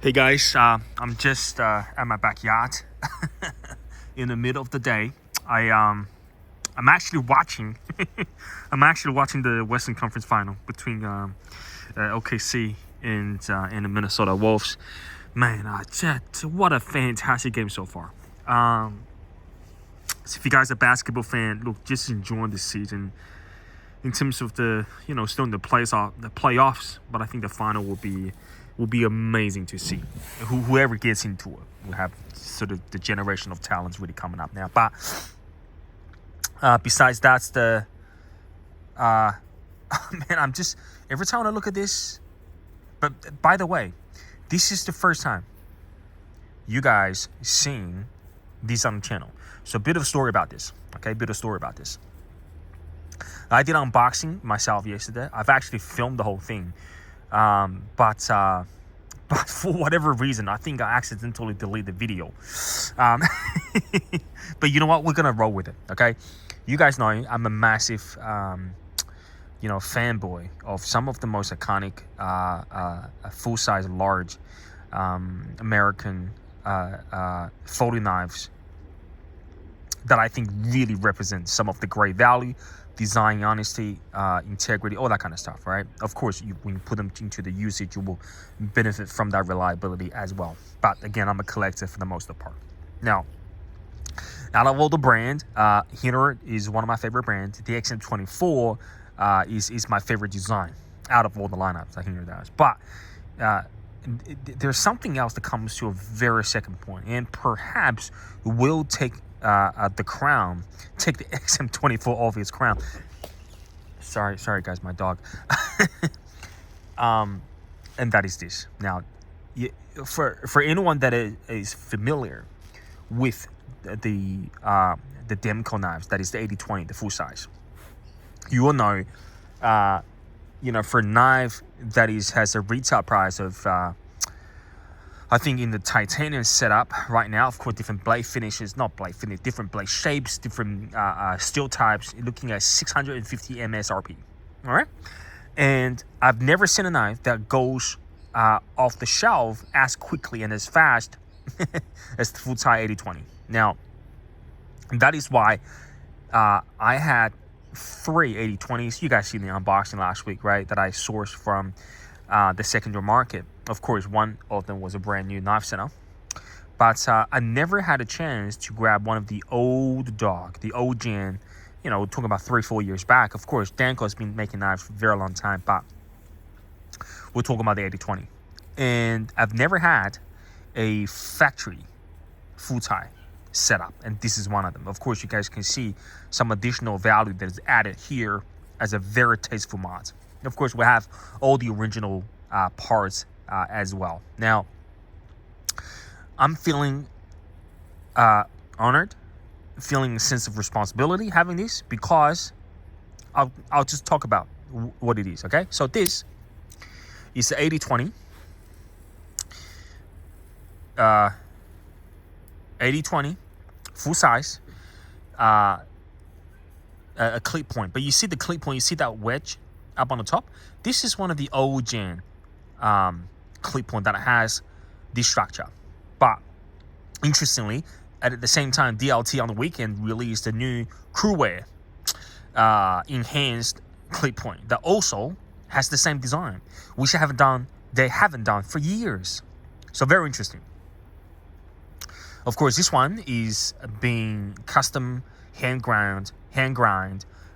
Hey guys, I'm just at my backyard in the middle of the day. I'm actually watching. I'm actually watching the Western Conference Final between OKC and the Minnesota Wolves. Man, what a fantastic game so far. So if you guys are a basketball fan, look, just enjoying this season in terms of still in the playoffs. But I think the final will be amazing to see. Whoever gets into it will have sort of the generation of talents really coming up now. But besides that's the man, I'm just every time I look at this. But by the way, this is the first time you guys seeing this on the channel. So a bit of a story about this. Okay, I did unboxing myself yesterday. I've actually filmed the whole thing. But for whatever reason, I think I accidentally deleted the video. But you know what? We're going to roll with it, okay? You guys know I'm a massive, fanboy of some of the most iconic full-size, large American folding knives that I think really represent some of the great value, design, honesty, integrity, all that kind of stuff, right? Of course, when you put them into the usage, you will benefit from that reliability as well. But again, I'm a collector for the most part. Now, out of all the brand, Hiner is one of my favorite brands. The XM24 is my favorite design out of all the lineups that Hiner does. But there's something else that comes to a very second point, and perhaps will take the crown, take the XM24 off its crown. Sorry guys, my dog. And that is this. Now, for anyone that is familiar with the Demko knives, that is the AD20, the full size, you will know, for a knife that has a retail price of I think in the titanium setup right now, of course, different blade finishes, different blade shapes, different steel types, looking at 650 MSRP. All right. And I've never seen a knife that goes off the shelf as quickly and as fast as the full-size AD20. Now, that is why I had 3 AD20s. You guys seen the unboxing last week, right? That I sourced from the secondary market. Of course, one of them was a brand new knife center. But I never had a chance to grab one of the old gen, talking about 3-4 years back. Of course, Demko has been making knives for a very long time, but we're talking about the AD20. And I've never had a factory full-tie setup, and this is one of them. Of course, you guys can see some additional value that is added here as a very tasteful mod. Of course, we have all the original parts as well. Now, I'm feeling honored, feeling a sense of responsibility having this, because I'll just talk about what it is, okay? So this is the AD20. 80/20 full size, a clip point. But you see the clip point, you see that wedge up on the top? This is one of the old gen clip point that has this structure. But interestingly, at the same time, DLT on the weekend released a new Crewwear enhanced clip point that also has the same design, which they haven't done for years. So very interesting. Of course, this one is being custom hand grind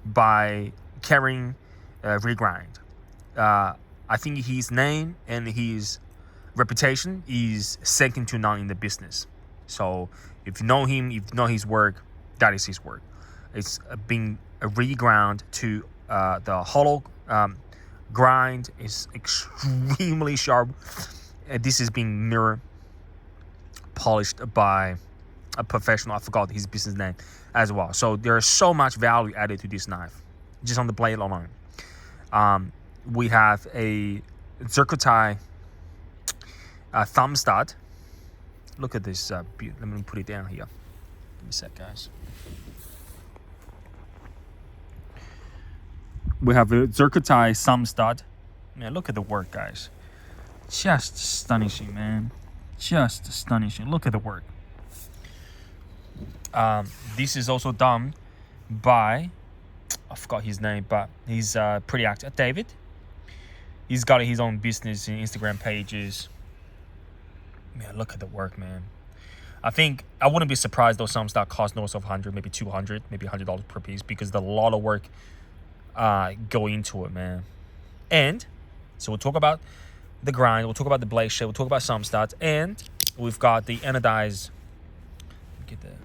by Karen Regrind. I think his name and his reputation is second to none in the business. So if you know him, if you know his work, that is his work. It's being reground to the hollow grind is extremely sharp. This is being mirror polished by a professional. I forgot his business name as well. So there's so much value added to this knife just on the blade alone. We have a Zircotai thumb stud. Look at this. Let me put it down here. Give me a sec, guys. We have a Zircotai thumb stud. Man, look at the work, guys. Just astonishing, man. Just astonishing. Look at the work. This is also done by, I forgot his name, but he's pretty active. David. He's got his own business and Instagram pages. Man, look at the work, man. I think I wouldn't be surprised though some stuff cost north of 100, maybe 200, maybe $100 per piece, because there's a lot of work go into it, man. And so we'll talk about the grind, we'll talk about the blade shape, we'll talk about some stats, and we've got the anodized. Get that.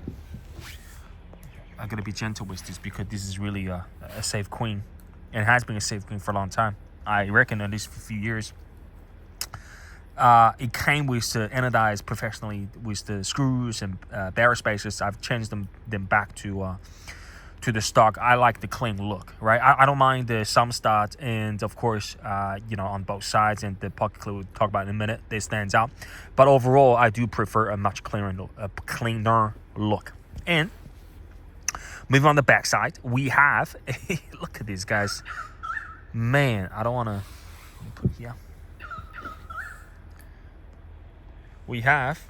I gotta be gentle with this because this is really a safe queen, and has been a safe queen for a long time. I reckon at least for a few years. It came with the anodized professionally with the screws and barrel spacers. I've changed them back to the stock. I like the clean look, right? I don't mind the some starts, and of course, on both sides, and the pocket clip we'll talk about in a minute. They stands out, but overall, I do prefer a much cleaner look. And moving on the back side, we have look at these guys. Man, I don't want to put here. We have,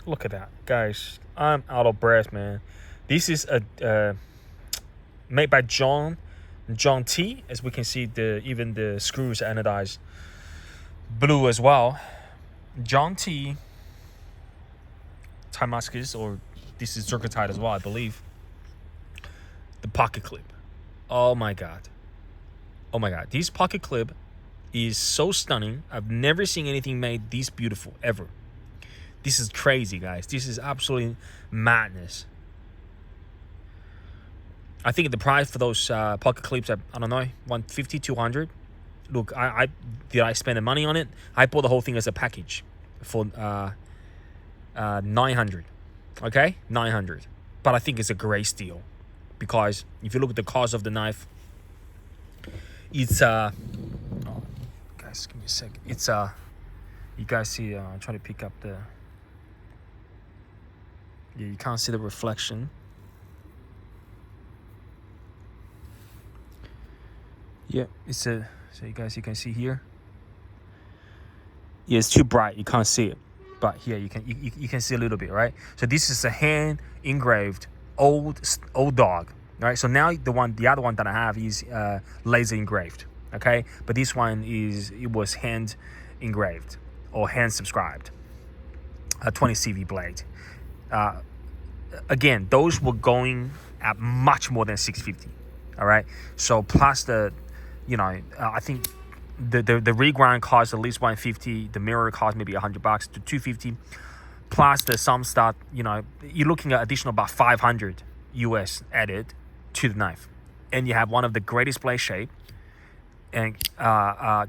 look at that, guys. I'm out of breath, man. This is a made by John T. As we can see, even the screws are anodized blue as well. John T. Timascus, or this is circuitized as well, I believe. The pocket clip. Oh my god. Oh my god. This pocket clip is so stunning. I've never seen anything made this beautiful ever. This is crazy, guys. This is absolutely madness. I think the price for those pocket clips, I don't know, 150, 200. Look, I did I spend the money on it? I bought the whole thing as a package for 900. Okay, 900. But I think it's a great steal because if you look at the cost of the knife, it's oh, guys, give me a sec. It's you guys see? I'm trying to pick up the. Yeah, you can't see the reflection. Yeah, it's a. So you can see here. Yeah, it's too bright. You can't see it, but here you can see a little bit, right? So this is a hand engraved old dog, right? So now the other one that I have is laser engraved, okay? But this one it was hand engraved or hand subscribed, a 20 CV blade. Again, those were going at much more than 650. All right. So plus the, I think the regrind cost at least 150. The mirror cost maybe $100 to 250. Plus the some stuff, you're looking at additional about 500 US added to the knife, and you have one of the greatest blade shape and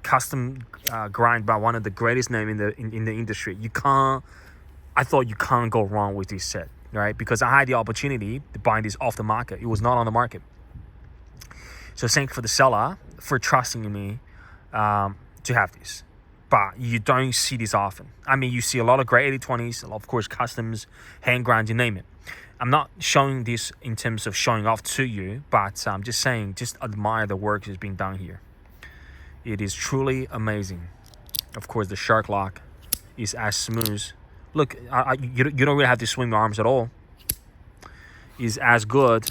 custom grind by one of the greatest name in the industry. I thought you can't go wrong with this set, right? Because I had the opportunity to buy this off the market. It was not on the market. So thank you for the seller for trusting in me to have this. But you don't see this often. I mean, you see a lot of great 8020s, of course, customs, hand grind, you name it. I'm not showing this in terms of showing off to you, but I'm just saying, just admire the work that's being done here. It is truly amazing. Of course, the shark lock is as smooth. Look, you don't really have to swing your arms at all. Is as good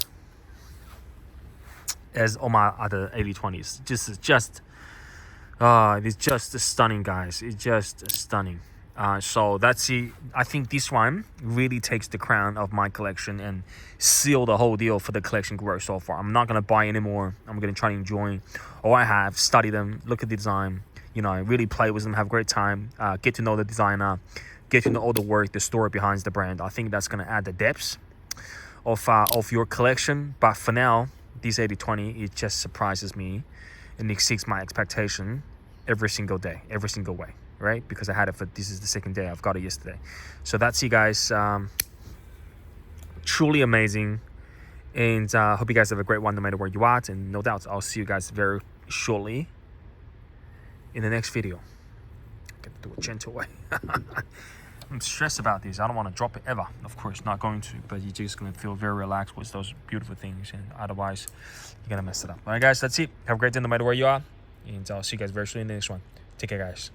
as all my other 8020s. It is just stunning, guys. It's just stunning. So that's it. I think this one really takes the crown of my collection and seal the whole deal for the collection growth so far. I'm not gonna buy anymore. I'm gonna try to enjoy all I have, study them, look at the design, really play with them, have a great time, get to know the designer, get to know all the work, the story behind the brand. I think that's gonna add the depths of your collection. But for now, this 8020, it just surprises me and exceeds my expectation every single day, every single way, right? Because I had it this is the second day. I've got it yesterday. So that's it, guys. Truly amazing. And hope you guys have a great one no matter where you are. And no doubt, I'll see you guys very shortly in the next video. I'm gonna do a gentle way. I'm stressed about this. I don't want to drop it ever. Of course, not going to. But you're just going to feel very relaxed with those beautiful things. And otherwise, you're going to mess it up. All right, guys, that's it. Have a great day no matter where you are. And I'll see you guys very soon in the next one. Take care, guys.